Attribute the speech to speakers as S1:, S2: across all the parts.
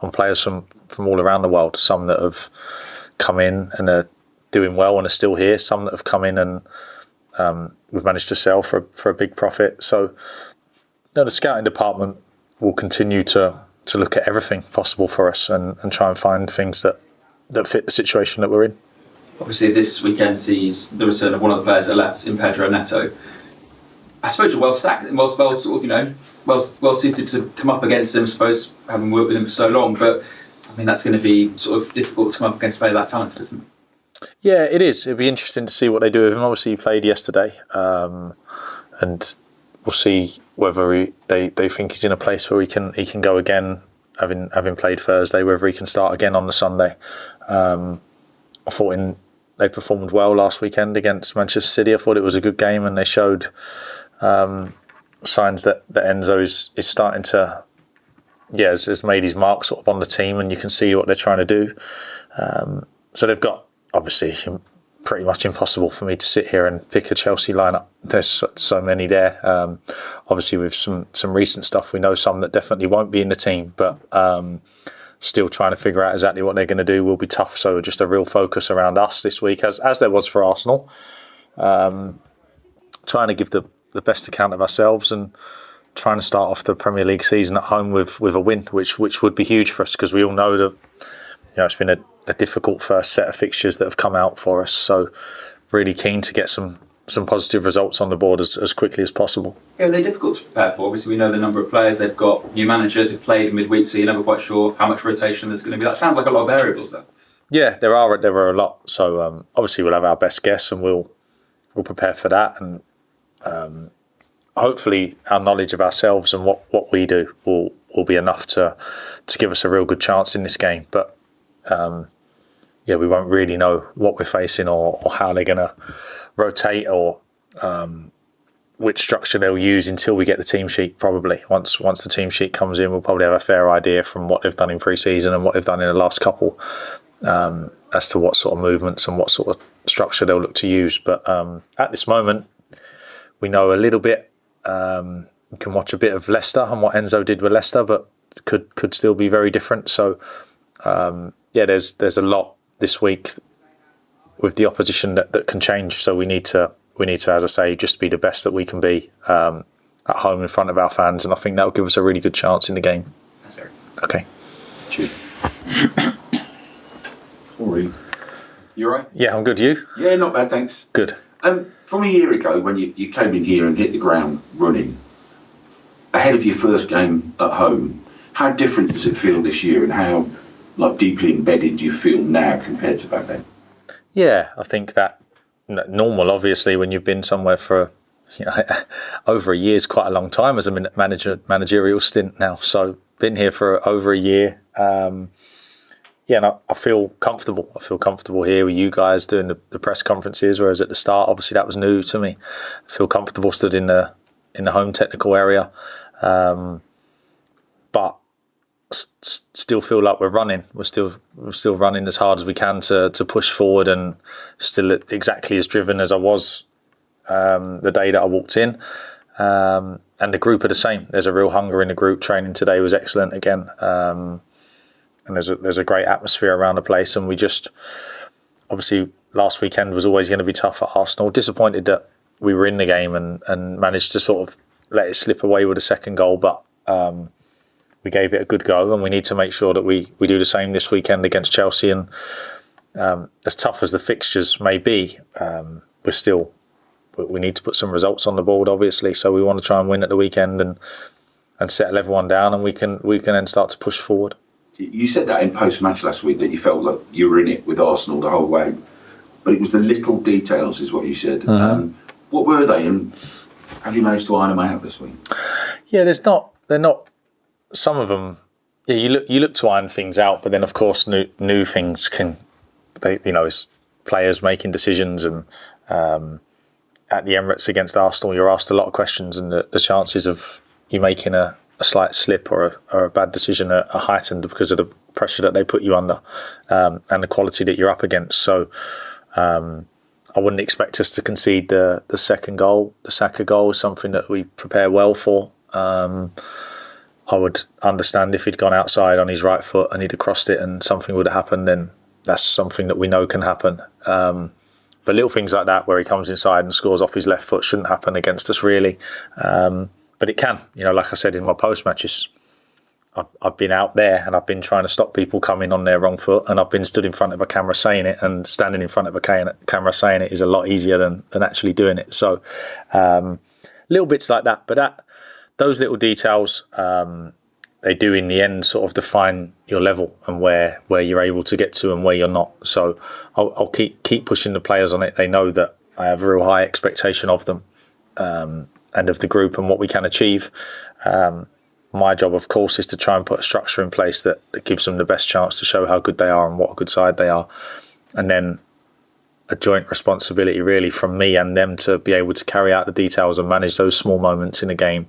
S1: on players from all around the world. Some that have come in and are doing well and are still here. Some that have come in and we've managed to sell for a big profit. So the scouting department will continue to look at everything possible for us and try and find things that fit the situation that we're in.
S2: Obviously, this weekend sees the return of one of the players that left in Pedro Neto. I suppose you're well stacked and well sort of, well suited to come up against him, I suppose, having worked with him for so long. But I mean, that's going to be sort of difficult to come up against a player that talented, isn't it?
S1: Yeah, it is. It'll be interesting to see what they do with him. Obviously, he played yesterday, and we'll see whether they think he's in a place where he can go again, having played Thursday. Whether he can start again on the Sunday. I thought they performed well last weekend against Manchester City. I thought it was a good game, and they showed signs that Enzo is starting to, has made his mark sort of on the team, and you can see what they're trying to do. So they've got, obviously, pretty much impossible for me to sit here and pick a Chelsea lineup. There's so many there. Obviously, with some recent stuff, we know some that definitely won't be in the team, but still trying to figure out exactly what they're going to do will be tough. So just a real focus around us this week, as there was for Arsenal. Trying to give the best account of ourselves and trying to start off the Premier League season at home with a win, which would be huge for us, because we all know that it's been a difficult first set of fixtures that have come out for us. So really keen to get some positive results on the board as quickly as possible.
S2: Yeah, they're difficult to prepare for. Obviously, we know the number of players they've got. New manager, they've played midweek, so you're never quite sure how much rotation there's going to be. That sounds like a lot of variables, though. Yeah,
S1: there are a lot. So obviously, we'll have our best guess, and we'll prepare for that. And hopefully, our knowledge of ourselves and what we do will be enough to give us a real good chance in this game. But we won't really know what we're facing or how they're going to rotate or which structure they'll use until we get the team sheet. Probably once the team sheet comes in, we'll probably have a fair idea from what they've done in pre-season and what they've done in the last couple as to what sort of movements and what sort of structure they'll look to use. But at this moment, we know a little bit. We can watch a bit of Leicester and what Enzo did with Leicester, but could still be very different. So there's a lot this week with the opposition that can change. So we need to, as I say, just be the best that we can be at home in front of our fans, and I think that'll give us a really good chance in the game.
S2: Yes, sir.
S1: Okay.
S3: Cheers. Sorry. You all right?
S1: Yeah, I'm good. You?
S3: Yeah, not bad, thanks.
S1: Good.
S3: From a year ago, when you came in here and hit the ground running, ahead of your first game at home, how different does it feel this year, and how deeply embedded do you feel now compared to back then?
S1: Yeah, I think that normal, obviously, when you've been somewhere for over a year is quite a long time as a managerial stint now. So been here for over a year. And I feel comfortable. I feel comfortable here with you guys doing the press conferences, whereas at the start, obviously, that was new to me. I feel comfortable stood in the home technical area, but still feel like we're running. We're still running as hard as we can to push forward, and still exactly as driven as I was the day that I walked in. And the group are the same. There's a real hunger in the group. Training today was excellent again. And there's a great atmosphere around the place, and we just obviously last weekend was always going to be tough at Arsenal. Disappointed that we were in the game and managed to sort of let it slip away with a second goal, but we gave it a good go, and we need to make sure that we do the same this weekend against Chelsea. And as tough as the fixtures may be, we need to put some results on the board, obviously. So we want to try and win at the weekend and settle everyone down, and we can then start to push forward.
S3: You said that in post-match last week, that you felt like you were in it with Arsenal the whole way, but it was the little details, is what you said. Mm-hmm. What were they, and have you managed to iron them out this week? Yeah,
S1: they're not. Some of them, you look to iron things out, but then of course new things it's players making decisions, and at the Emirates against Arsenal, you're asked a lot of questions, and the chances of you making a slight slip or a bad decision are heightened because of the pressure that they put you under, and the quality that you're up against. So I wouldn't expect us to concede the second goal. The Saka goal is something that we prepare well for. I would understand if he'd gone outside on his right foot and he'd have crossed it and something would have happened. Then that's something that we know can happen. But little things like that, where he comes inside and scores off his left foot, shouldn't happen against us, really. But it can. Like I said in my post matches, I've been out there and I've been trying to stop people coming on their wrong foot, and I've been stood in front of a camera saying it, and standing in front of a camera saying it is a lot easier than actually doing it. So little bits like that. But those little details, they do in the end sort of define your level and where you're able to get to and where you're not. So I'll keep pushing the players on it. They know that I have a real high expectation of them and of the group and what we can achieve. My job, of course, is to try and put a structure in place that gives them the best chance to show how good they are and what a good side they are. And then a joint responsibility really from me and them to be able to carry out the details and manage those small moments in a game.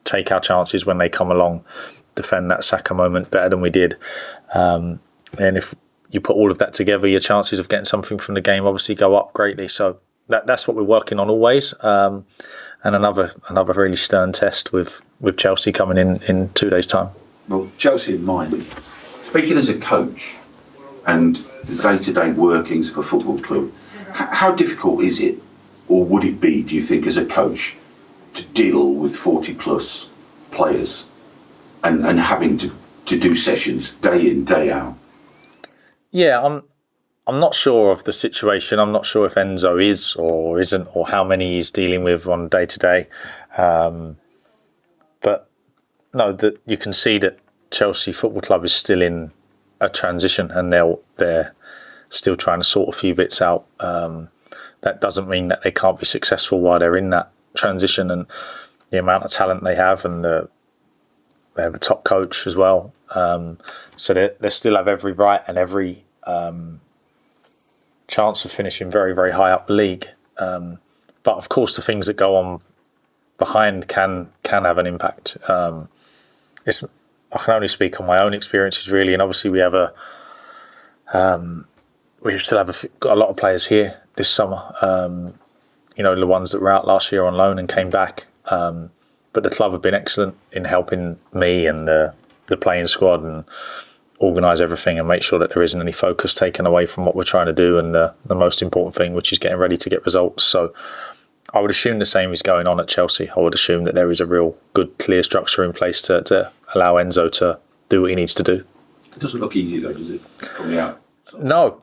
S1: Take our chances when they come along, defend that Saka moment better than we did. And if you put all of that together, your chances of getting something from the game obviously go up greatly. So that's what we're working on always. And another really stern test with Chelsea coming in 2 days' time.
S3: Well, Chelsea in mind, speaking as a coach and the day-to-day workings of a football club, how difficult is it, or would it be, do you think, as a coach, to deal with 40-plus players and having to do sessions day in, day out?
S1: Yeah, I'm not sure of the situation. I'm not sure if Enzo is or isn't, or how many he's dealing with on day to day. But no, that you can see that Chelsea Football Club is still in a transition, and they're still trying to sort a few bits out. That doesn't mean that they can't be successful while they're in that transition, and the amount of talent they have, and they have a top coach as well. So they still have every right and every chance of finishing very, very high up the league. But of course, the things that go on behind can have an impact. I can only speak on my own experiences really, and obviously we still have got a lot of players here this summer. The ones that were out last year on loan and came back. But the club have been excellent in helping me and the playing squad and organise everything and make sure that there isn't any focus taken away from what we're trying to do and the most important thing, which is getting ready to get results. So I would assume the same is going on at Chelsea. I would assume that there is a real good, clear structure in place to allow Enzo to do what he needs to do.
S3: It doesn't look easy though, does it, from the out?
S1: No,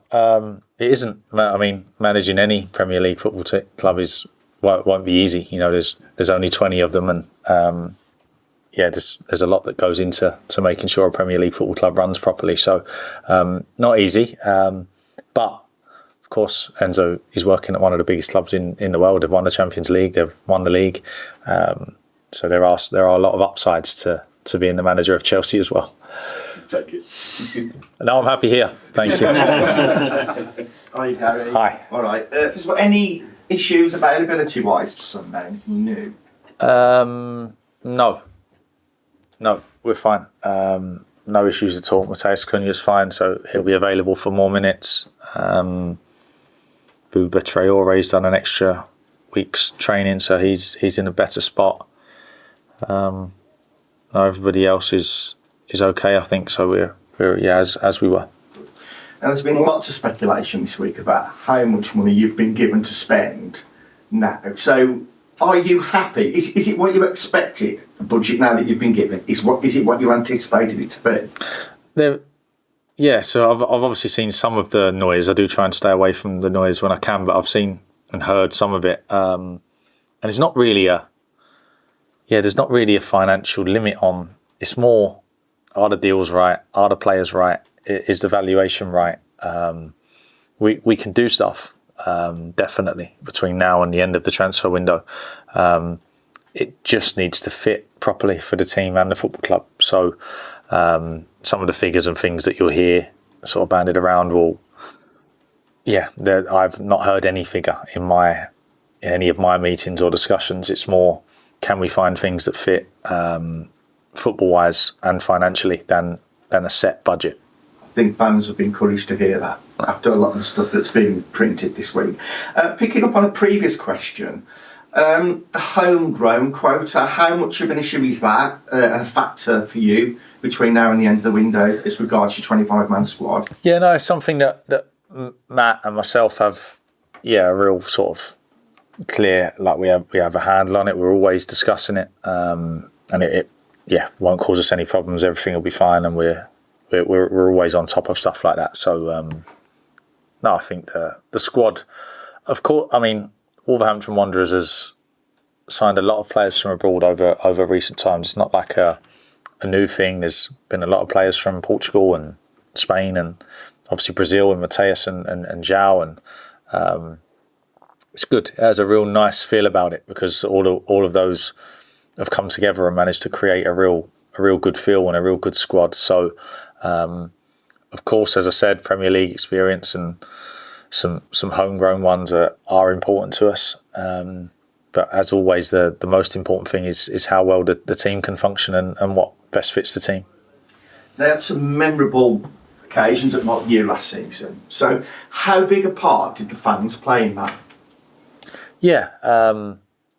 S1: it isn't. I mean, managing any Premier League football club won't be easy. There's only 20 of them, and there's a lot that goes into making sure a Premier League football club runs properly. So not easy, but of course Enzo is working at one of the biggest clubs in the world. They've won the Champions League, they've won the league, so there are a lot of upsides to being the manager of Chelsea as well.
S3: Take it.
S1: No, I'm happy here. Thank you.
S4: Hi, Gary.
S1: Hi.
S4: All right. First of all, any issues availability-wise for Sunday? Anything new?
S1: No, we're fine. No issues at all. Mateus Cunha's fine, so he'll be available for more minutes. Bouba Traore's done an extra week's training, so he's in a better spot. Everybody else is okay, I think. So we're as we were.
S4: And there's been lots of speculation this week about how much money you've been given to spend now. So, are you happy? Is it what you expected? The budget now that you've been given is it what you anticipated it to be?
S1: So I've obviously seen some of the noise. I do try and stay away from the noise when I can, but I've seen and heard some of it. And it's not really there's not really a financial limit on. It's more, are the deals right? Are the players right? Is the valuation right? We can do stuff, definitely, between now and the end of the transfer window. It just needs to fit properly for the team and the football club. So some of the figures and things that you'll hear sort of banded around I've not heard any figure in any of my meetings or discussions. It's more, can we find things that fit football-wise and financially than a set budget.
S4: I think fans have been encouraged to hear that after a lot of the stuff that's been printed this week. Picking up on a previous question, The homegrown quota, how much of an issue is that and a factor for you between now and the end of the window as regards your 25-man squad?
S1: Yeah, no, it's something that Matt and myself have, a real sort of clear, like we have a handle on it. We're always discussing it, and it won't cause us any problems. Everything will be fine, and we're always on top of stuff like that. So no, I think the squad, of course. I mean, Wolverhampton Wanderers has signed a lot of players from abroad over recent times. It's not like a new thing. There's been a lot of players from Portugal and Spain and obviously Brazil and Mateus and João, and it's good. It has a real nice feel about it because all of those have come together and managed to create a real good feel and a real good squad. So of course, as I said, Premier League experience and some homegrown ones are important to us. But as always, the most important thing is how well the team can function and what best fits the team.
S4: They had some memorable occasions at Mock Year last season. So how big a part did the fans play in that?
S1: Yeah,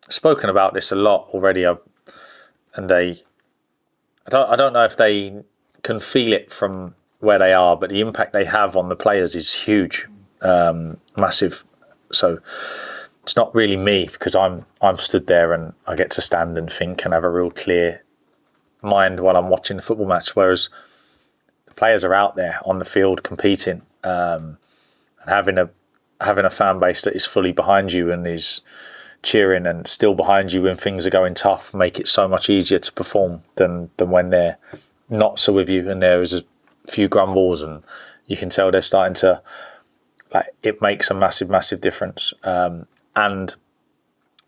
S1: spoken about this a lot already, I don't know if they can feel it from where they are, but the impact they have on the players is huge, massive. So it's not really me because I'm stood there and I get to stand and think and have a real clear mind while I'm watching the football match, whereas the players are out there on the field competing, and having a fan base that is fully behind you and is cheering and still behind you when things are going tough make it so much easier to perform than when they're not so with you and there is a few grumbles and you can tell they're starting to, like, it makes a massive difference. And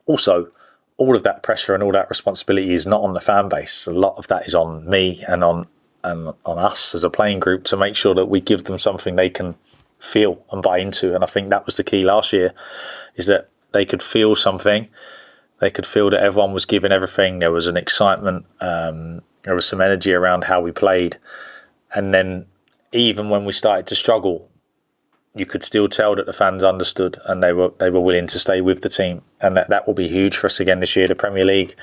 S1: also all of that pressure and all that responsibility is not on the fan base. A lot of that is on me and on us as a playing group to make sure that we give them something they can feel and buy into. And I think that was the key last year, is that they could feel something. They could feel that everyone was giving everything. There was an excitement. There was some energy around how we played. And then even when we started to struggle, you could still tell that the fans understood and they were willing to stay with the team. And that will be huge for us again this year. The Premier League,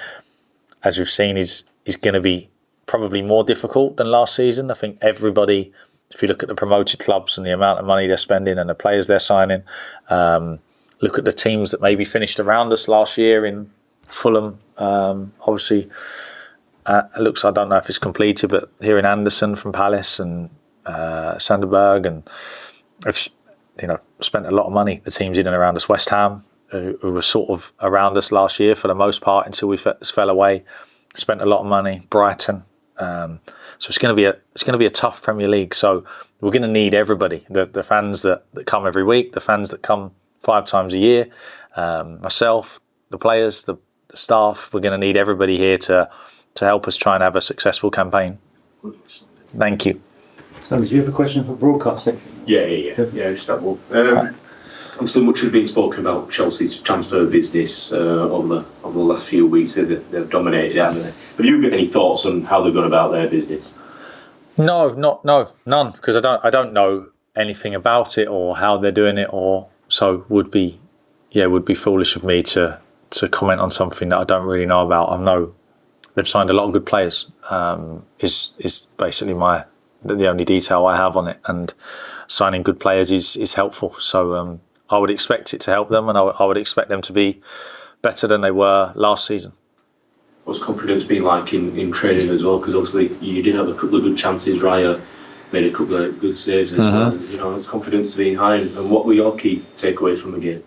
S1: as we've seen, is going to be probably more difficult than last season. I think everybody, if you look at the promoted clubs and the amount of money they're spending and the players they're signing, look at the teams that maybe finished around us last year in Fulham. Obviously, it looks, I don't know if it's completed, but here in Anderson from Palace and Sanderberg, and have spent a lot of money. The teams in and around us, West Ham, who were sort of around us last year for the most part until we fell away, spent a lot of money. Brighton. So it's going to be a tough Premier League. So we're going to need everybody, the fans that come every week, the fans that come 5 times a year, myself, the players, the staff. We're going to need everybody here to help us try and have a successful campaign. Thank you.
S5: So, do you have a question for broadcasting?
S6: Yeah, just that one. Obviously, much has been spoken about Chelsea's transfer business over the last few weeks. They've dominated, haven't they? Have you got any thoughts on how they've gone about their business?
S1: No, none, because I don't know anything about it or how they're doing it, or so would be foolish of me to comment on something that I don't really know about. I know they've signed a lot of good players. Is basically the only detail I have on it, and signing good players is helpful. So I would expect it to help them, and I would expect them to be better than they were last season.
S6: What's confidence been like in training as well? Because obviously you did have a couple of good chances. Raya made a couple of good saves. Has confidence been high? And what were your key takeaways from the game?